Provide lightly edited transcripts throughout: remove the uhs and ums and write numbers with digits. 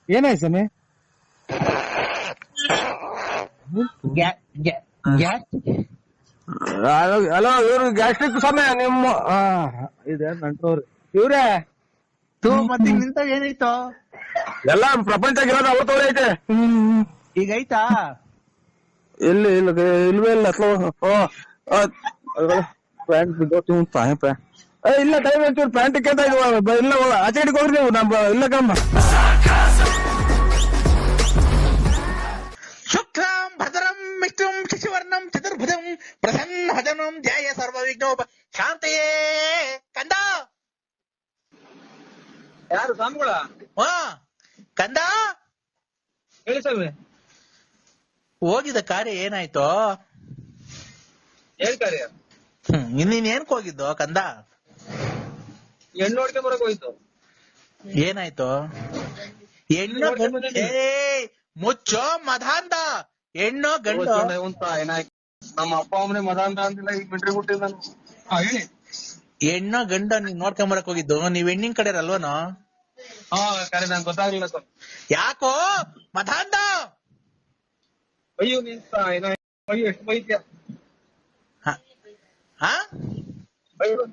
ಏನಾಯ್ತು ಸ್ವಾಮಿ? ಹಲೋ, ಇವ್ರು ಗ್ಯಾಸ್ಟ್ರಿಕ್ ಸ್ವಾಮಿ ನಿಮ್ಮ ಇದೆ ನಂಟೋರು ಇವ್ರೇ. ಮತ್ತೆ ನಿಂತ ಏನಾಯ್ತು? ಎಲ್ಲ ಪ್ರಪಂಚಗಿರೋದು ಅವ್ರ ತೋರ ಐತೆ. ಈಗ ಐತಾ? ಇಲ್ಲಿ ಇಲ್ವೇ ಇಲ್ಲ. ಪ್ಯಾಂಟ್ ಬಿದ್ದೋತಿ ಇಲ್ಲ ಟೈಮ್ ಒಂಚೂರು ಪ್ಯಾಂಟ್ ಕೇಳ್ತ ಇಲ್ಲ ಆಚೆ ಕಡೆಗೆ ಹೋಗ್ರಿ ನೀವು. ಇಲ್ಲ ಕಮ್ಮ ಶುಕ್ಲಾಂ ಭದ್ರಂ ವಿಷ್ಣುಂ ಶಶಿವರ್ಣಂ ಚತುರ್ಭುಜಂ ಪ್ರಸನ್ನವದನಂ ಧ್ಯಾಯ ಸರ್ವವಿಘ್ನೋಪ ಶಾಂತಯೇ. ಕಂದ ಯಾರು ಸ್ವಾಮಿಗಳ? ಹಾ ಕಂದ, ಹೇಳಿ ಸ್ವಾಮಿ. ಹೋಗಿದ ಕಾರ್ಯ ಏನಾಯ್ತು? ಏನ್ ಕಾರ್ಯ? ಇನ್ನೇನ್ ಹೋಗಿದ್ದು ಕಂದ? ಹೆಣ್ಣು ನೋಡ್ಕೊಂಡ್ ಬರಕ್ ಹೋಯ್ತು. ಏನಾಯ್ತು? ಹೆಣ್ಣು ಗಂಡು? ಮುಚ್ಚೋ ಮದಾಂಧ. ಹೆಣ್ಣು ಗಂಡು? ಏನಾಯ್ತು? ನಮ್ಮ ಅಪ್ಪ ಅಮ್ಮನೆ ಮದ ಅಂತ ಅಂತಿಲ್ಲ, ಈಗ ಬಿಟ್ರಿ ಬಿಟ್ಟಿದ್ ನಾನು. ಹೇಳಿ. ಹೆಣ್ಣು ಗಂಡು ನೀನ್ ನೋಡ್ಕೊಂಡ್ ಬರಕ್ ಹೋಗಿದ್ದು? ನೀವ್ ಹೆಣ್ಣಿನ ಕಡೆ ಅಲ್ವನೋ? ಹಾ ಕರೆ, ನಂಗೆ ಗೊತ್ತಾಗ್ಲಿಲ್ಲ ಸ್ವಾಮಿ. ಯಾಕೋ ಮದಾಂಧ? ಅಯ್ಯೋ ನಿಂತ ಏನಾಯ್ತು? ಅಯ್ಯೋ ಎಷ್ಟು ಬೈತ್ಯ. ಅಯ್ಯೋ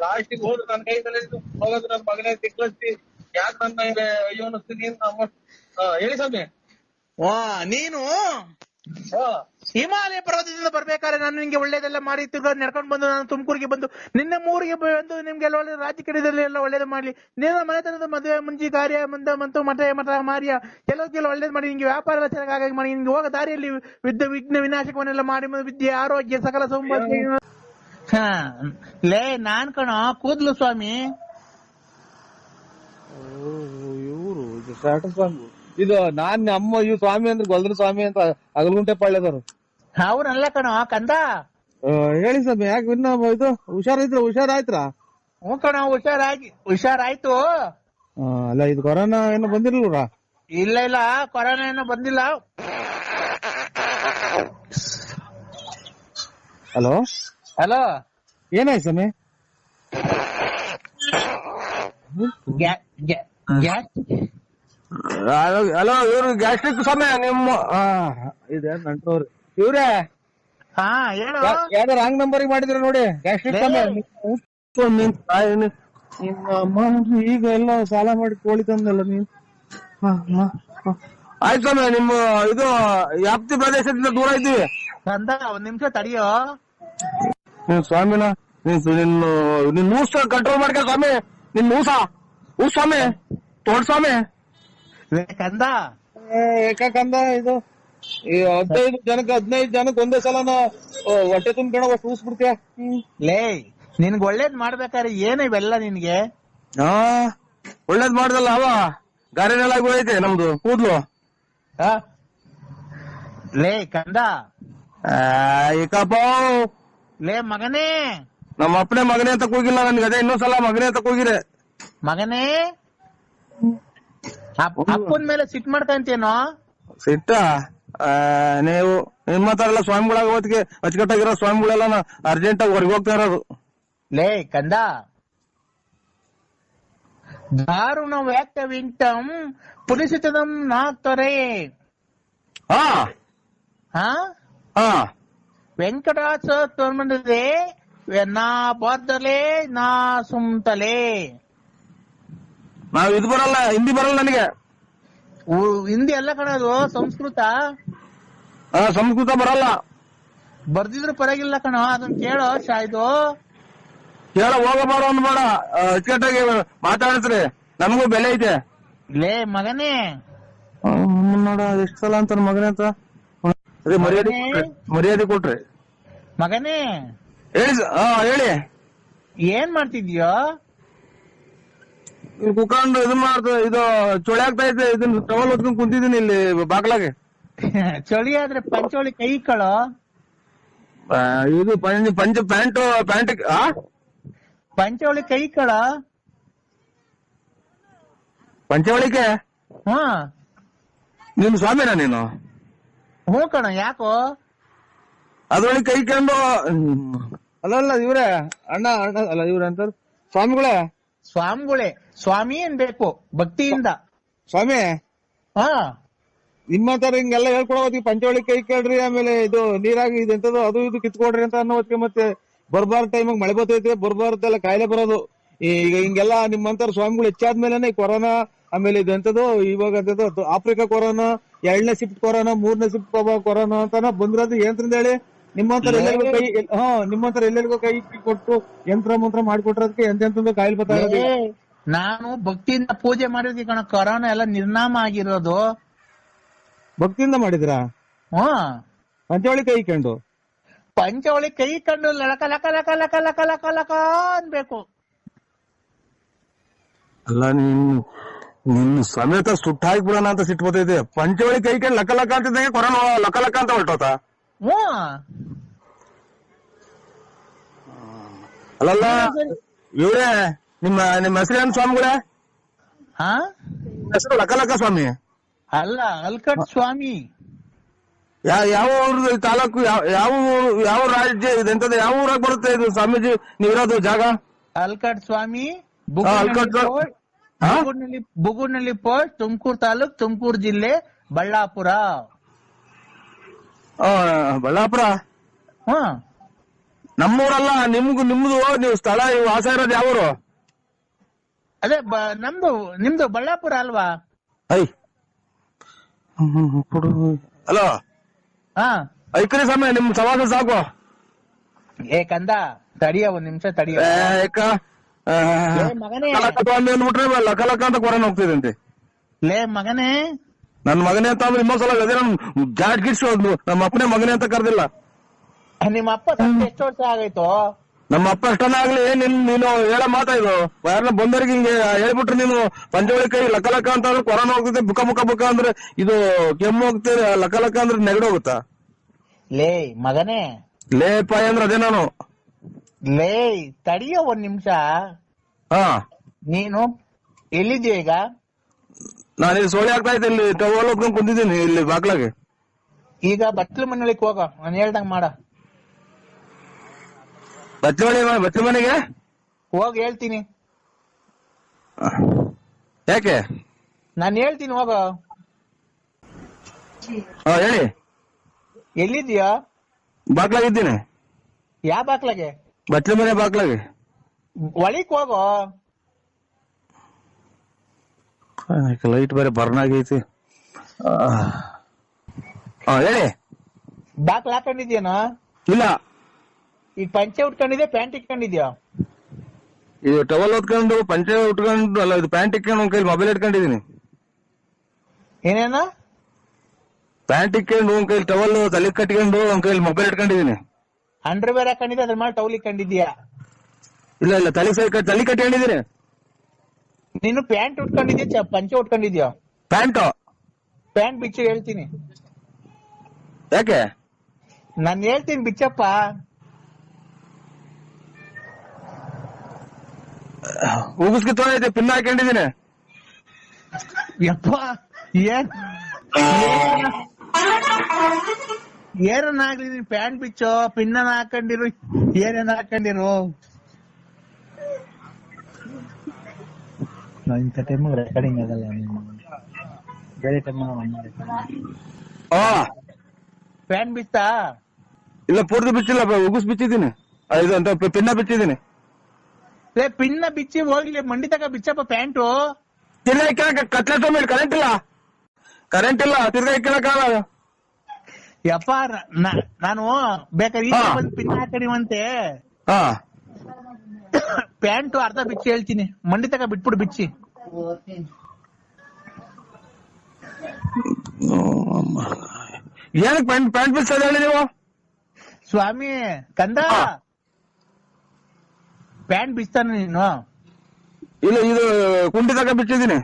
ಲಾಸ್ಟಿಗೆ ಹೋದ್ರು ನನ್ನ ಕೈದಲ್ಲಿ ಹೋಗೋದು ನನ್ನ ಮಗನೇ ಸಿಕ್ಕಿ ಯಾಕೆ ನನ್ನ ಅಯ್ಯೋ ಅನ್ನಿಸ್ತೀನಿ ಅಂತ ಅಮ್ಮ. ಹೇಳಿ ಸ್ವಾಮಿ. ನೀನು ಹಿಮಾಲಯ ಪರ್ವತದಿಂದ ಬರ್ಬೇಕಾದ್ರೆ ನಾನು ನಿಮ್ಗೆ ಒಳ್ಳೇದೆಲ್ಲ ಮಾಡಿ ತಿರ್ಗ ನಡ್ಕೊಂಡ್ ಬಂದು ನಾನು ತುಮಕೂರಿಗೆ ಬಂದು ನಿನ್ನೆ ಮೂರಿಗೆ ಬಂದು ನಿಮ್ಗೆಲ್ಲ ಒಳ್ಳೆ ರಾಜಕೀಯದಲ್ಲಿ ಎಲ್ಲ ಒಳ್ಳೇದು ಮಾಡ್ಲಿ. ನೀನು ಮನೆತನದ ಮದುವೆ ಮುಂಚಿ ಕಾರ್ಯ ಮತ್ತು ಮಠ ಮಾರ್ಯ ಕೆಲವಕ್ಕೆಲ್ಲ ಒಳ್ಳೇದು ಮಾಡಿ ನಿಂಗೆ ವ್ಯಾಪಾರ ಎಲ್ಲ ಚೆನ್ನಾಗಿ ಮಾಡಿ ನಿಮ್ಗೆ ಹೋಗೋ ದಾರಿಯಲ್ಲಿ ವಿಘ್ನ ವಿನಾಶಕವನ್ನೆಲ್ಲ ಮಾಡಿ ವಿದ್ಯೆ ಆರೋಗ್ಯ ಸಕಲ ಸೌಂದರ್ಯ. ಲೇ ನಾನ್ ಕಣೋ ಕೂದ್ಲು ಸ್ವಾಮಿ. ಇವ್ರು ಸ್ವಾಮಿ. ಇದು ನಾನ್ ಅಮ್ಮ ಇವ್ ಸ್ವಾಮಿ ಅಂದ್ರೆ ಗೊಲ್ದ್ರ ಸ್ವಾಮಿ ಅಂತ ಅಗಲಗುಂಟೆ ಪಾಳ್ಯದವ್ರು. ಅವ್ರಲ್ಲ ಕಣೋ ಕಂದ. ಹೇಳಿ ಸ್ವಾಮಿ, ಯಾಕೆ ಇನ್ನ ಇದು ಹುಷಾರಾಯ್ತ್ರ? ಹ್ಞೂ ಕಣೋ ಹುಷಾರಾಯ್ತು. ಅಲ್ಲ ಇದು ಕೊರೋನಾ ಏನೋ ಬಂದಿರ್ಲ್ರ? ಇಲ್ಲ ಕೊರೋನಾ ಏನೋ ಬಂದಿಲ್ಲ. ಹಲೋ ಏನಾಯ್ತು ಸ್ವಾಮಿ? ಹಲೋ, ಇವ್ರು ಗ್ಯಾಸ್ಟ್ರಿಕ್ ಸ್ವಾಮಿ ನಿಮ್ಮ ಇದೆ ನಂಟೋರು ಇವ್ರೇ. ಹಾ ಹೇಳು. ಯಾವ್ದಾರ ರಾಂಗ್ ನಂಬರ್ ಮಾಡಿದ್ರ ನೋಡಿ. ಗ್ಯಾಸ್ಟ್ರಿಕ್ ಸ್ವಾಮಿ ಈಗ ಎಲ್ಲ ಸಾಲ ಮಾಡಿ ಕೋಳಿ ತಂದಲ್ಲ ನೀನ್. ಆಯ್ತು ಸ್ವಾಮಿ, ನಿಮ್ಮ ಇದು ವ್ಯಾಪ್ತಿ ಪ್ರದೇಶದಿಂದ ದೂರ ಇದ್ದೀವಿ. ಕಂದ ಒಂದ್ ನಿಮಿಷ ತಡಿಯೋ. ಸ್ವಾಮಿನ ನಿನ್ ಊಸ ಕಂಟ್ರೋಲ್ ಮಾಡ್ಕ ಸ್ವಾಮಿ. ನಿನ್ ಊಸ ಸ್ವಾಮಿ ತೋಡ್ ಸ್ವಾಮಿ. ಕಂದ ಏಕಂದ ಇದು 15 ಜನಕ್ಕೆ ಒಂದೇ ಸಲನ ಹೊಟ್ಟೆ ತುಂಬ್ಕೊಂಡ ಊಸ್ ಬಿಡ್ತೀಯ. ಲೇ ನಿನ್ಗ್ ಒಳ್ಳೇದ್ ಮಾಡ್ಬೇಕಾದ್ರೆ ಏನು ಇವೆಲ್ಲ ನಿನ್ಗೆ? ಒಳ್ಳೇದ್ ಮಾಡ್ದಲ್ಲ ಅವ ಗಾರೆನೆಲ್ಲಾಗಿ ಹೋಯ್ತೆ ನಮ್ದು ಕೂದ್ಲು. ಲೇ ಕಂದ. ಏಕಪ್ಪ ಲೇ ಮಗನೇ. ನಮ್ಮ ಅಪ್ಪನೇ ಮಗನೇ ಅಂತ ಕೂಗಿಲ್ಲ ನನ್ಗೆ, ಅದೇ ಇನ್ನೊಂದ್ಸಲ ಮಗನೇ ಅಂತ ಕೂಗಿರೆ. ಮಗನೇ ಅಪ್ಪನ ಮೇಲೆ ಸಿಟ್ ಮಾಡ್ಕಂತೇನೋ? ಸಿಟ್ಟ ನೀವು ನಿಮ್ಮ ಹತ್ರ ಎಲ್ಲ ಸ್ವಾಮಿಗಳಾಗ ಹೊತ್ತಿಗೆ ಅಚ್ಚುಕಟ್ಟಾಗಿರೋ ಸ್ವಾಮಿಗಳೆಲ್ಲ ಅರ್ಜೆಂಟ್ ಆಗಿ ಹೊರಗೆ ಹೋಗ್ತಾ ಇರೋದು. ಲೇ ಕಂದ. ದಾರುಣ ವ್ಯಾಕ್ತವಿಂಟಂ ಪುಲಿಸಿತದಂ ನಾಕ್ತರೆ. ವೆಂಕಟಾಚ ತೋರ್ಮಂದಿದೆ ನಾ ಬಾರ್ದಲೆ ನಾ ಸುಮ್ತಲೆ. ನಾವ್ ಇದು ಬರಲ್ಲ, ಹಿಂದಿ ಬರಲ್ಲ ನನಗೆ. ಹಿಂದಿ ಎಲ್ಲ ಕಣದು, ಸಂಸ್ಕೃತ. ಸಂಸ್ಕೃತ ಬರಲ್ಲ. ಬರ್ದಿದ್ರು ಪರವಾಗಿಲ್ಲ ಕಣ, ಅದನ್ನ ಕೇಳೋ. ಇದು ಕೇಳ ಹೋಗಬಾರ ಅಂದ್ಬೇಡ, ಅಚ್ಚುಕಟ್ಟಾಗಿ ಮಾತಾಡಿಸ್ರಿ, ನಮಗೂ ಬೆಲೆ ಐತೆ. ಲೇ ಮಗನೇ. ನೋಡ ಎಷ್ಟು ಸಲ ಅಂತ ಮಗನೇ ಅಂತ ಮರ್ಯಾದೆ ಕೊಟ್ರಿ. ಮಗನೇ ಹೇಳಿ. ಹೇಳಿ ಏನ್ ಮಾಡ್ತಿದ್ಯೋ? ಕುತ್ಕೊಂಡು ಇದನ್ ಮಾಡ್ತ ಇದು ಚೊಳೆ ಆಗ್ತಾ ಇದೆ. ಇದನ್ನ ಟವಲ್ ಹೊತ್ಕೊಂಡ್ ಕುಂತಿದ್ದೀನಿ ಇಲ್ಲಿ ಬಾಗ್ಲಾಗೆ. ಚಳಿ ಆದ್ರೆ ಪಂಚೋಳಿ ಕೈ ಕಳೋ. ಇದು ಪ್ಯಾಂಟ್ ಪಂಚೋಳಿ ಕೈ ಕಳ. ಪಂಚವಳಿಕೆ ನೀನು ಸ್ವಾಮಿನ ನೀನು? ಹ್ಞೂ ಕಣ. ಯಾಕೋ? ಅದ್ರೊಳಗೆ ಕೈ ಕಂಡು ಅಲ್ಲ ಇವ್ರೆ ಅಣ್ಣ ಅಲ್ಲ ಇವ್ರೆ ಅಂತ ಸ್ವಾಮಿಗಳೇ. ಸ್ವಾಮಿಗಳೇ ಸ್ವಾಮಿ ಅನ್ಬೇಕು ಭಕ್ತಿಯಿಂದ. ಸ್ವಾಮಿ ಹಾ ನಿಮ್ಮಂತಾರ ಹಿಂಗೆಲ್ಲ ಹೇಳ್ಕೊಡೋತಿ ಪಂಚವಳಿ ಕೈ ಕೇಳ್ರಿ, ಆಮೇಲೆ ಇದು ನೀರಾಗಿ ಇದೆಂತದು ಅದು ಇದು ಕಿತ್ಕೊಡ್ರಿ ಅಂತ ಅನ್ನೋ ಹೊತ್ತಿಗೆ ಮತ್ತೆ ಬರ್ಬಾರ್ದ ಟೈಮಾಗ ಮಳೆ ಬರ್ತೈತೆ, ಬರ್ಬಾರ್ದೆಲ್ಲ ಕಾಯಿಲೆ ಬರೋದು. ಈಗ ಹಿಂಗೆಲ್ಲ ನಿಮ್ಮಂತಾರ ಸ್ವಾಮಿಗಳು ಹೆಚ್ಚಾದ್ಮೇಲೆ ಈ ಕೊರೋನಾ, ಆಮೇಲೆ ಇದೆಂತದು ಇವಾಗ ಅಂತದ್ದು ಆಫ್ರಿಕಾ ಕೊರೋನಾ, 2ನೇ ಶಿಫ್ಟ್ ಕೊರೋನಾ, 3ನೇ ಶಿಫ್ಟ್ ಕೊರೋನಾ ಅಂತಾನ ಬಂದಿರೋದು ಏನ್ರಿಂದ ಹೇಳಿ. ನಿಮ್ಮಂತರ ಎಲ್ಲರಿಗೂ ಕೈ ನಿಮ್ಮಂತರ ಎಲ್ಲರಿಗೂ ಕೈ ಕೊಟ್ಟು ಯಂತ್ರ ಮಂತ್ರ ಮಾಡಿಕೊಟ್ರದಕ್ಕೆ ಎಂತೆಂತಂದು ಕಾಯಿಲೆ ಬರ್ತಾ ಇರೋದು. ನಾನು ಭಕ್ತಿಯಿಂದ ಪೂಜೆ ಮಾಡಿದ್ವಿ ಕಣ, ಕೊರೋನಾ ಎಲ್ಲ ನಿರ್ನಾಮ ಆಗಿರೋದು. ಭಕ್ತಿಯಿಂದ ಮಾಡಿದ್ರಾ? ಪಂಚವಳಿ ಕೈ ಕಂಡು ಪಂಚವಳಿ ಕೈ ಕಂಡು ಲಕ ಲಕ ಲಕ ಲಕ ಲಕ ಲಕ ಲಕ ಅನ್ಬೇಕು. ಅಲ್ಲ ನಿನ್ ಸಮೇತ ಸುಟ್ಟ ಹಾಕ್ಬಿಡೋಣ ಅಂತ ಸಿಟ್ಟು ಬರ್ತೈತೆ. ಪಂಚವಳಿ ಕೈ ಕಂಡು ಲಕ ಲಕ ಅಂತಿದ್ದಂಗೆ ಕೊರೋನಾ ಲಕ ಲಕ ಅಂತ ಹೊರಟೋತ. ಅಲ್ಲಲ್ಲ ಇವ್ರೇ ನಿಮ್ಮ ಹೆಸರೇನು ಸ್ವಾಮಿಗಳೇ? ಹೆಸರು ಲಕ ಲಕ ಸ್ವಾಮಿ ಅಲ್ಲ, ಅಲ್ಕಟ್ ಸ್ವಾಮಿ. ಯಾವ ಊರ್ದು ತಾಲೂಕು, ಯಾವ ರಾಜ್ಯ ಇದೆಂತದ, ಯಾವ ಊರಾಗ ಬರುತ್ತೆ ಇದು ಸ್ವಾಮೀಜಿ ನೀವಿರೋದು ಜಾಗ? ಅಲ್ಕಟ್ ಸ್ವಾಮಿ, ಅಲ್ಕಟ್ ಬುಗುಡ್ನಳ್ಳಿ ಪೋಸ್ಟ್, ತುಮಕೂರು ತಾಲೂಕ್, ತುಮಕೂರು ಜಿಲ್ಲೆ, ಬಳ್ಳಾಪುರ. ಬಳ್ಳಾಪುರ ನಮ್ಮೂರಲ್ಲ, ನಿಮ್ದು ನೀವು ಸ್ಥಳ ವಾಸ ಇರೋದು ಯಾವ ಊರು? ಅದೇ ನಿಮ್ದು ಬಳ್ಳಾಪುರ ಅಲ್ವಾ? ಹಲೋ ಐಕ್ರಿ ಸಮಯ ನಿಮ್ ಸವಾಸ ಸಾಕು. ಏ ಕಂದ ತಡಿಯ, ಒಂದ್ ನಿಮಿಷ ತಡಿಯ ಮಗನೇ. ಅಂದ್ಬಿಟ್ರೆ ಲಕ ಲಕ ಅಂತ ಕೊರೋನಾ ಹೋಗ್ತಿದಂತೆ. ಲೇ ಮಗನೇ, ನನ್ ಮಗನೇ ಅಂತ ಅಂದ್ರೆ ಇನ್ನೊಂದ್ಸಲ ಅದೇ ನಮ್ ಜಾಟ್ ಗಿಡ್ಸ್ ನಮ್ಮ ಅಪ್ಪನೇ ಮಗನೇ ಅಂತ ಕರ್ದಿಲ್ಲ. ನಿಮ್ಮ ಅಪ್ಪ ಎಷ್ಟು ವರ್ಷ ಆಗೈತೋ? ನಮ್ಮ ಅಪ್ಪ ಎಷ್ಟನ್ನ ಆಗ್ಲಿ, ನೀನು ಹೇಳ ಮಾತಾ ಇದು. ಯಾರನ್ನ ಬಂದವ್ರಿಗೆ ಹಿಂಗೆ ಹೇಳ್ಬಿಟ್ರೆ ನೀನು ಪಂಚವಳಿ ಕೈ ಲಕ ಲಕ ಅಂತ ಅಂದ್ರೆ ಕೊರೋನಾ ಹೋಗ್ತೈತೆ, ಬುಕ ಅಂದ್ರೆ ಇದು ಕೆಮ್ಮು ಹೋಗ್ತದೆ, ಲಕ ಲಕ ಅಂದ್ರೆ ನೆಗಡಿ ಹೋಗುತ್ತಾ? ಲೇ ಮಗನೇ, ಲೇ ಪಾಯ ಅಂದ್ರೆ ಅದೇ ನಾನು. ಲೇ ತಡಿಯೋ ಒಂದ್ ನಿಮಿಷ. ನೀನು ಎಲ್ಲಿದ್ಯಾ ಈಗ? ನಾನು ಇಲ್ಲಿ ಸೋಳಿ ಆಗ್ತಾ ಇದ್ದೆ, ಇಲ್ಲಿ ಟವಲ್ ಹೋಗ್ಕೊಂಡು ಕುಂತಿದ್ದೀನಿ ಇಲ್ಲಿ ಬಾಗ್ಲಾಗೆ. ಈಗ ಬಟ್ಲು ಮನೆಯೊಳಗೆ ಹೋಗ, ನಾನು ಹೇಳ್ದಂಗ್ ಮಾಡ. ಬಚ್ಚಲ ಮನೆಗೆ ಹೋಗ್ ಹೇಳ್ತೀನಿ. ಯಾಕೆ? ನಾನು ಹೇಳ್ತೀನಿ ಹೋಗ. ಹೇಳಿ. ಎಲ್ಲಿದ್ಯಾ? ಬಾಗ್ಲಾಗಿದ್ದೀನಿ. ಯಾವ ಬಾಕ್ಲಾಗೆ? ಬಚ್ಚಲ ಮನೆ ಬಾಗ್ಲಾಗೆ. ಒಳಿಕ್ ಹೋಗೋ. ಲೈಟ್ ಬೇರೆ ಬರ್ನ್ ಆಗೈತಿ. ಹೇಳಿ. ಬಾಕ್ಲ ಹಾಕೊಂಡಿದ್ಯಾನೋ? ಇಲ್ಲ. ಈಗ ಪಂಚೆ ಉಟ್ಕೊಂಡಿದ್ಯಾ, ಪ್ಯಾಂಟ್ ಇಟ್ಕೊಂಡಿದ್ಯಾ? ಇದು ಟವಲ್ ಹೊತ್ಕೊಂಡು ಪಂಚೆ ಉಟ್ಕೊಂಡು, ಅಲ್ಲ ಇದು ಪ್ಯಾಂಟ್ ಇಟ್ಕೊಂಡು ಒಂದ್ ಕೈಲಿ ಮೊಬೈಲ್ ಇಟ್ಕೊಂಡಿದೀನಿ. ಏನೇನ? ಪ್ಯಾಂಟ್ ಇಟ್ಕೊಂಡು ಒಂದ್ ಕೈಲಿ ಟವಲ್ ತಲೆ ಕಟ್ಕೊಂಡು ಒಂದ್ ಕೈಲಿ ಮೊಬೈಲ್ ಇಟ್ಕೊಂಡಿದೀನಿ. ಅಂಡರ್ ವೇರ್ ಹಾಕೊಂಡಿದ್ಯಾ, ಅದ್ರ ಮೇಲೆ ಟೌಲ್ ಇಟ್ಕೊಂಡಿದ್ಯಾ? ಇಲ್ಲ ತಲೆ ಕಟ್ಕೊಂಡಿದೀನಿ. ನೀನು ಪ್ಯಾಂಟ್ ಉಟ್ಕೊಂಡಿದ್ಯಾ, ಪಂಚೆ ಉಟ್ಕೊಂಡಿದ್ಯಾ? ಪ್ಯಾಂಟ್ ಬಿಚ್ಚು ಹೇಳ್ತೀನಿ. ಯಾಕೆ? ನಾನ್ ಹೇಳ್ತೀನಿ ಬಿಚ್ಚಪ್ಪ. ಉಗಿಸ್ಕಿ ತೊಗೊಂಡೈತೆ, ಪಿನ್ ಹಾಕೊಂಡಿದೀನಿ. ಯಪ್ಪ ಏನನ್ನಾಗ್ಲಿ, ನೀನ್ ಪ್ಯಾಂಟ್ ಬಿಚ್ಚೋ, ಪಿನ್ನ ಹಾಕೊಂಡಿರು, ಏನೇನ್ ಹಾಕೊಂಡಿರು. ಇಂಥ ಟೈಮ್ ರೆಕಾರ್ಡಿಂಗ್ ಆಗಲ್ಲ, ಬೇರೆ ಟೈಮ್ ಪ್ಯಾಂಟ್ ಬಿಚ್ಚಾ? ಇಲ್ಲ ಪೂರ್ತಿ ಬಿಚ್ಚಿಲ್ಲ, ಉಗಿಸ್ ಬಿಚ್ಚಿದ್ದೀನಿ. ಇದು ಅಂತ ಪಿನ್ನ ಬಿಚ್ಚಿದ್ದೀನಿ. ಪಿನ್ನ ಬಿಚ್ಚಿ ಹೋಗ್ಲಿ, ಮಂಡಿ ತಕ ಬಿಚ್ಚಪ್ಪ ಪ್ಯಾಂಟು. ತಿರ್ಗಾ ಇಕ್ಕಳಕ ಕತ್ಲೆ ಮೇಲೆ ಕರೆಂಟ್ ಇಲ್ಲ ತಿರ್ಗಾ ಇಕ್ಕಳಕ್ಕಾಗಲ್ಲ. ಯಪ್ಪ ನಾನು ಬೇಕಾದ್ರೆ ಈಗ ಬಂದು ಪಿನ್ ಹಾಕಡಿವಂತೆ. ಪ್ಯಾಂಟು ಅರ್ಧ ಬಿಚ್ಚಿ ಹೇಳ್ತೀನಿ, ಮಂಡಿ ತಕ ಬಿಟ್ಬಿಡು ಬಿಚ್ಚಿ. ಏನಕ್ಕೆ ಪ್ಯಾಂಟ್ ಬಿಚ್ಚ ಹೇಳಿ ನೀವು? ಸ್ವಾಮಿ ಕಂದ, ಪ್ಯಾಂಟ್ ಬಿಚ್ತಾನ ನೀನು? ಇಲ್ಲ, ಇದು ಕುಂಡಿ ತಕ ಬಿಚ್ಚಿದ್ದೀನಿ.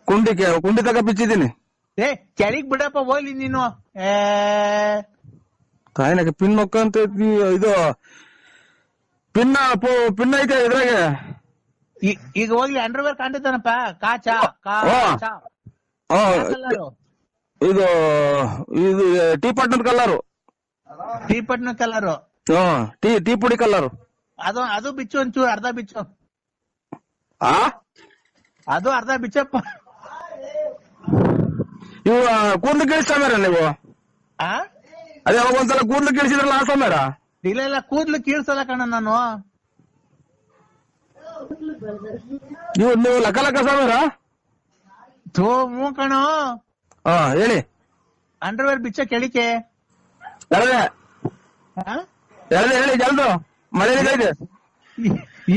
ಕುಂಡಿ ತಕ ಬಿಚ್ಚಿದ್ದೀನಿ. ಏ ಕೆಳಗ್ ಬಿಡಪ್ಪ ಹೋಗ್ಲಿ ನೀನು. ತಾಯಿನಾಗ ಪಿನ್ ಹೊಕ್ಕಂತ ಇದು ಪಿನ್ ಐತೆ ಇದ್ರಾಗೆ. ಈಗ ಹೋಗ್ಲಿ, ಅಂಡರ್ವೇರ್ ಕಾಣ್ತಾನಪ್ಪ. ಕಾಚಾ ಇದು ಇದು ಟೀ ಪಟ್ನದ ಕಲರು. ಟೀ ಪಟ್ನ ಕಲರು. ಟೀ ಪುಡಿ ಕಲರು. ಅದು ಬಿಚ್ಚು ಒಂಚೂರು, ಅರ್ಧ ಬಿಚ್ಚು. ಅದು ಅರ್ಧ ಬಿಚ್ಚಪ್ಪ. ಇವು ಕೂದ್ಲು ಕೀಳಿಸ್ತಾರ ನೀವು, ಆ ಅದೇ ಅವಾಗ ಒಂದ್ಸಲ ಕೂದ್ಲು ಕೀಳಿಸಿದ್ರಲ್ಲ ಆ ಸಮಯ. ಇಲ್ಲ ಕೂದ್ಲು ಕೀಳ್ಸಲ್ಲ ಕಣ ನಾನು. ನೀವು ಲಕ ಲಕ ಸಮಯ. ಹ್ಞೂ ಕಣೋ. ಹಾ ಹೇಳಿ. ಅಂಡರ್ವೇರ್ ಬಿಚ್ಚ ಕೆಳಿಕೆ ಹೇಳಿ ಹೇಳಿ ಜಲ್ದು, ಮಳೆ ಇದೆ.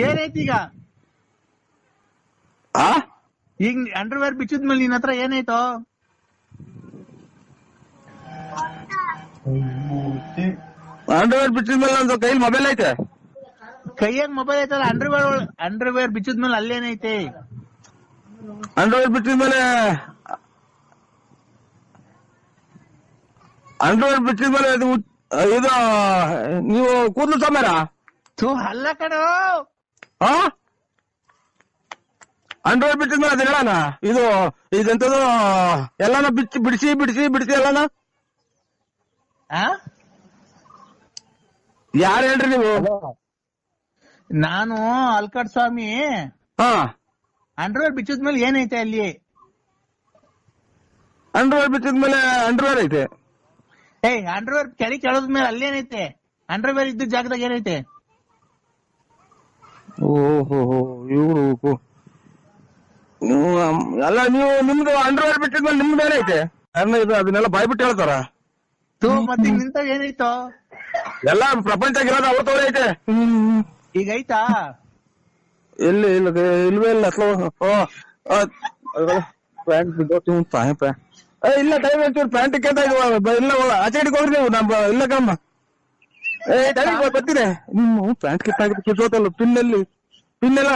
ಏನೈತಿ ಈಗ? ಈಗ ಅಂಡರ್ವೇರ್ ಬಿಚ್ಚಿದ್ಮೇಲೆ ನಿನ್ ಹತ್ರ ಏನಾಯ್ತು? ಅಂಡರ್ವೇರ್ ಬಿಚ್ಚಿದ್ಮೇಲೆ ಒಂದು ಕೈಲಿ ಮೊಬೈಲ್ ಐತೆ. ಕೈಯಾಗ ಮೊಬೈಲ್ ಐತಲ್ಲ, ಅಂಡರ್ವೇರ್ ಬಿಚ್ಚಿದ್ಮೇಲೆ ಅಲ್ಲೇನೈತೆ? ಅಂಡರ್ವೇರ್ ಬಿಚ್ಚಿದ್ಮೇಲೆ ಇದು ಇದು ನೀವು ಕೂದಲು ಸಮರ. ಅಲ್ಲ ಕಣೋ, ಅಂಡರ್ವೇರ್ ಬಿಚ್ಚಿದ್ಮೇಲೆ ಅದ ಹೇಳಣ, ಇದು ಇದೆಂತದು ಎಲ್ಲಾನ ಬಿಡಿಸಿ ಎಲ್ಲಾನ. ಯಾರು ಹೇಳ್ರಿ ನೀವು? ನಾನು ಅಲ್ಕಟ್ ಸ್ವಾಮಿ. ಅಂಡರ್ವೇರ್ ಬಿಚ್ಚಿದ್ಮೇಲೆ ಏನೈತೆ ಅಲ್ಲಿ? ಅಂಡರ್ವೇರ್ ಬಿಚ್ಚಿದ್ಮೇಲೆ ಅಂಡರ್ವೇರ್ ಐತೆ. ಅಂಡರ್ವೇರ್ ಕೆಳಗೆ ಕೆಳದ್ಮೇಲೆ ಅಲ್ಲೇನೈತೆ? ಅಂಡರ್ವೇರ್ ಇದ್ದ ಜಾಗದಾಗ ಏನೈತೆ? ಓಹೋ ಇವ್ರು ಅಲ್ಲ, ನೀವು ನಿಮ್ದು ಅಂಡರ್ವೇರ್ ಬಿಟ್ಟಿದ್ಮೇಲೆ ನಿಮ್ದು ಏನೈತೆ? ಅದನ್ನೆಲ್ಲ ಬಾಯ್ಬಿಟ್ಟು ಹೇಳ್ತಾರ. ಮತ್ತೆ ನಿಂತಾವ್ ಏನೈತೋ? ಎಲ್ಲ ಪ್ರಪಂಚ ಇರೋದು ಅವತ್ತವ್ರೆ ಐತೆ. ಈಗ ಐತಾ? ಎಲ್ಲಿ ಇಲ್ವೇ ಇಲ್ಲ. ಪ್ಯಾಂಟ್ ಇಲ್ಲ, ಟೈಮ್ ಒಂಚೂರು ಪ್ಯಾಂಟ್ ಕೇಳ್ತಾ ಇದ್ವ. ಇಲ್ಲ ಆಚೆ ಹೋಗ್ರಿ ನೀವು. ಇಲ್ಲ ಕಮ್ಮ ಬರ್ತೀನಿ. ನಿಮ್ಮ ಪ್ಯಾಂಟ್ ಕಿತ್ತಾಗಿದ್ದು ಕಿತ್ತೋತಲ್ಲ, ಪಿನ್ನೆಲ್ಲ